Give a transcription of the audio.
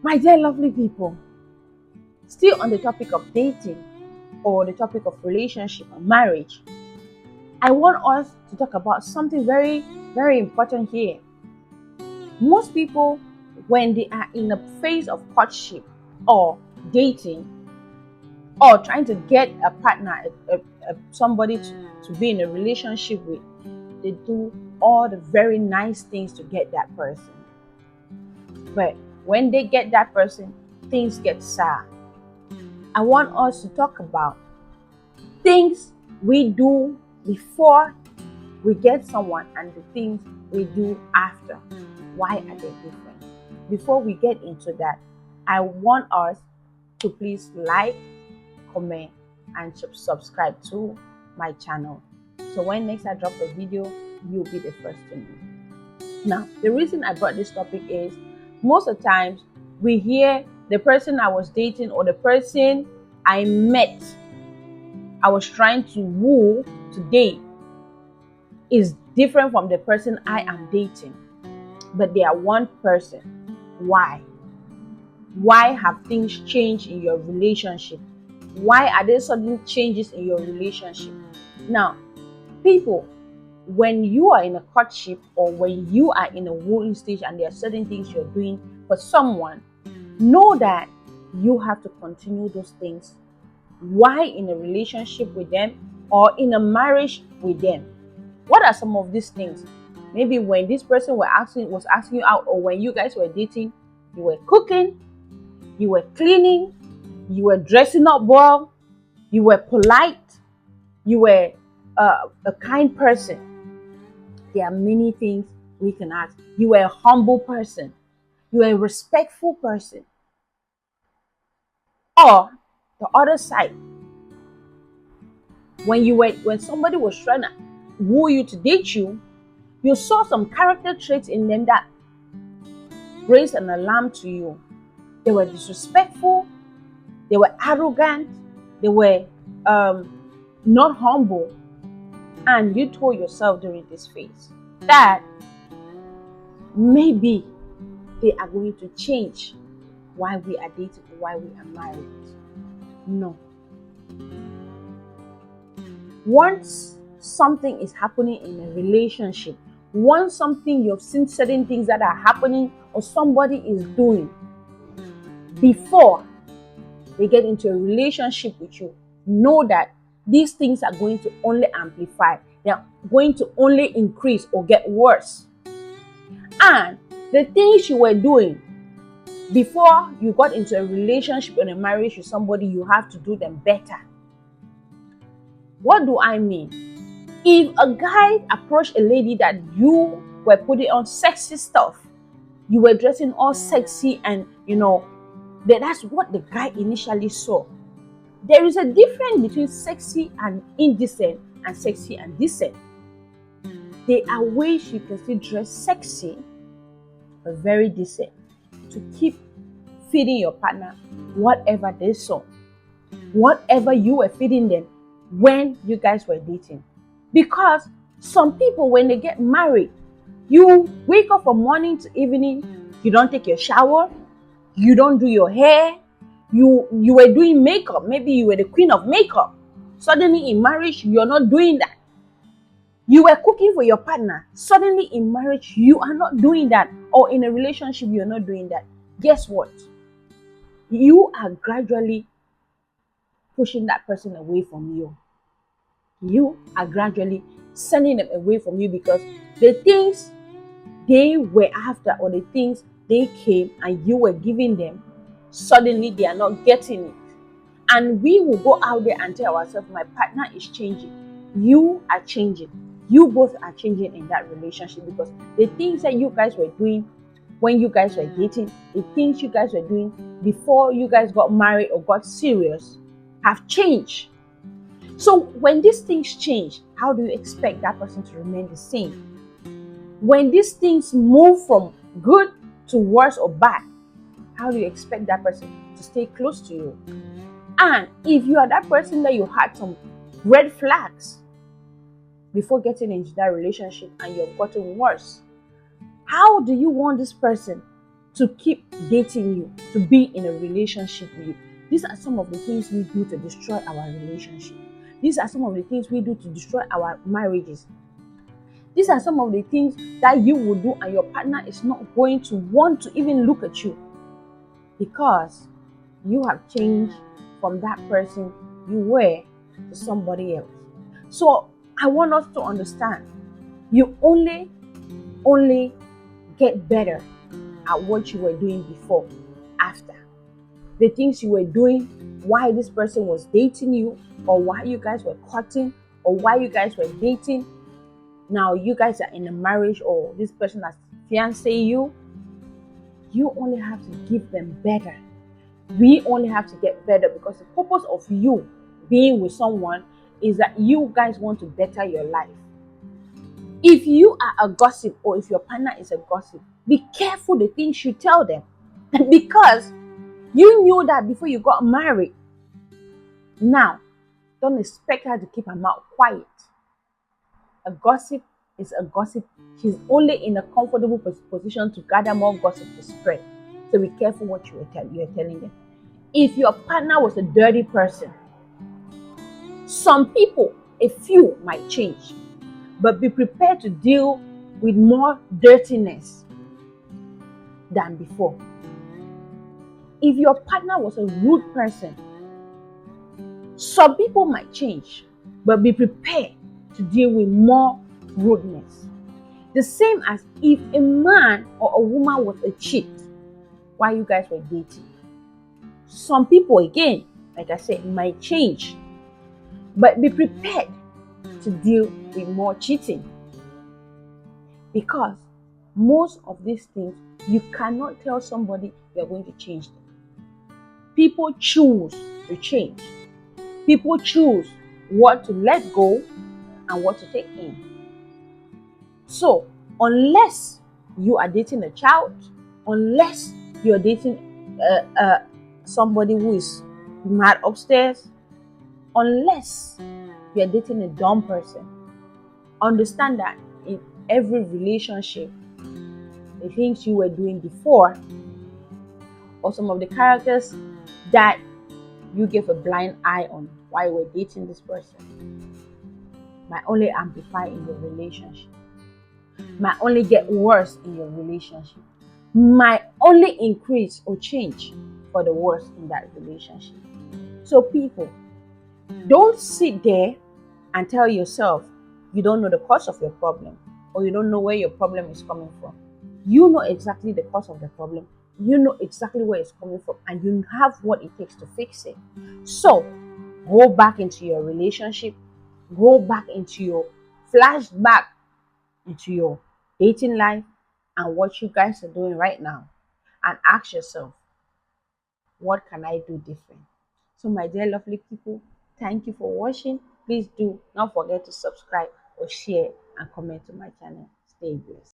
My dear lovely people, still on the topic of dating or the topic of relationship and marriage, I want us to talk about something very, very important here. Most people, when they are in a phase of courtship or dating or trying to get a partner, somebody to be in a relationship with, they do all the very nice things to get that person. But when they get that person, things get sour. I want us to talk about things we do before we get someone and the things we do after. Why are they different? Before we get into that, I want us to please like, comment, and subscribe to my channel. So when next I drop a video, you'll be the first to know. Now, the reason I brought this topic is most of the times we hear the person I was dating or the person I met, I was trying to woo to date, is different from the person I am dating. But they are one person. Why? Why have things changed in your relationship? Why are there sudden changes in your relationship? Now, people, when you are in a courtship or when you are in a wooing stage and there are certain things you're doing for someone, know that you have to continue those things. Why in a relationship with them or in a marriage with them? What are some of these things? Maybe when this person was asking you out, or when you guys were dating, you were cooking, you were cleaning, you were dressing up well, you were polite, you were a kind person. There are many things we can ask. You were a humble person. You were a respectful person. Or the other side, when somebody was trying to woo you to date you, you saw some character traits in them that raised an alarm to you. They were disrespectful, they were arrogant, they were not humble. And you told yourself during this phase that maybe they are going to change while we are dating or while we are married. No. Once something is happening in a relationship, once something you've seen certain things that are happening or somebody is doing before they get into a relationship with you, know that these things are going to only amplify. They're going to only increase or get worse. And the things you were doing before you got into a relationship and a marriage with somebody, you have to do them better. What do I mean? If a guy approached a lady that you were putting on sexy stuff, you were dressing all sexy and that's what the guy initially saw. There is a difference between sexy and indecent and sexy and decent. There are ways you can still dress sexy but very decent to keep feeding your partner whatever they saw, whatever you were feeding them when you guys were dating. Because some people, when they get married, you wake up from morning to evening, you don't take your shower, you don't do your hair, you were doing makeup, maybe you were the queen of makeup. Suddenly in marriage, you're not doing that. You were cooking for your partner. Suddenly in marriage, you are not doing that. Or in a relationship, you're not doing that. Guess what? You are gradually pushing that person away from you. You are gradually sending them away from you because the things they were after or the things they came and you were giving them, suddenly they are not getting it. And we will go out there and tell ourselves, my partner is changing. You are changing. You both are changing in that relationship because the things that you guys were doing when you guys were dating, the things you guys were doing before you guys got married or got serious have changed. So when these things change, how do you expect that person to remain the same? When these things move from good to worse or bad, how do you expect that person to stay close to you? And if you are that person that you had some red flags before getting into that relationship and you've gotten worse, how do you want this person to keep dating you, to be in a relationship with you. These are some of the things we do to destroy our relationship. These are some of the things we do to destroy our marriages. These are some of the things that you will do and your partner is not going to want to even look at you because you have changed from that person you were to somebody else. So I want us to understand you only get better at what you were doing before, after. The things you were doing while this person was dating you, or while you guys were courting, or while you guys were dating. Now you guys are in a marriage, or this person has fiancé you. You only have to give them better. We only have to get better because the purpose of you being with someone is that you guys want to better your life. If you are a gossip or if your partner is a gossip, be careful the things you tell them because you knew that before you got married. Now, don't expect her to keep her mouth quiet. A gossip is a gossip. She's only in a comfortable position to gather more gossip to spread. So be careful what you are telling them. If your partner was a dirty person, some people, a few might change, but be prepared to deal with more dirtiness than before. If your partner was a rude person, some people might change, but be prepared to deal with more rudeness. The same as if a man or a woman was a cheat while you guys were dating. Some people, again, like I said, might change, but be prepared to deal with more cheating. Because most of these things, you cannot tell somebody you're going to change them. People choose to change. People choose what to let go and what to take in. So, unless you are dating a child, unless you're dating somebody who is mad upstairs, unless you're dating a dumb person, understand that in every relationship, the things you were doing before, or some of the characters that you gave a blind eye on while you were dating this person, might only amplify in your relationship, might only get worse in your relationship, might only increase or change for the worse in that relationship. So people, don't sit there and tell yourself you don't know the cause of your problem or you don't know where your problem is coming from. You know exactly the cause of the problem. You know exactly where it's coming from and you have what it takes to fix it. So go back into your relationship, go back into your flashback into your dating life and what you guys are doing right now and ask yourself, what can I do different? So my dear lovely people, thank you for watching. Please do not forget to subscribe or share and comment to my channel. Stay blessed.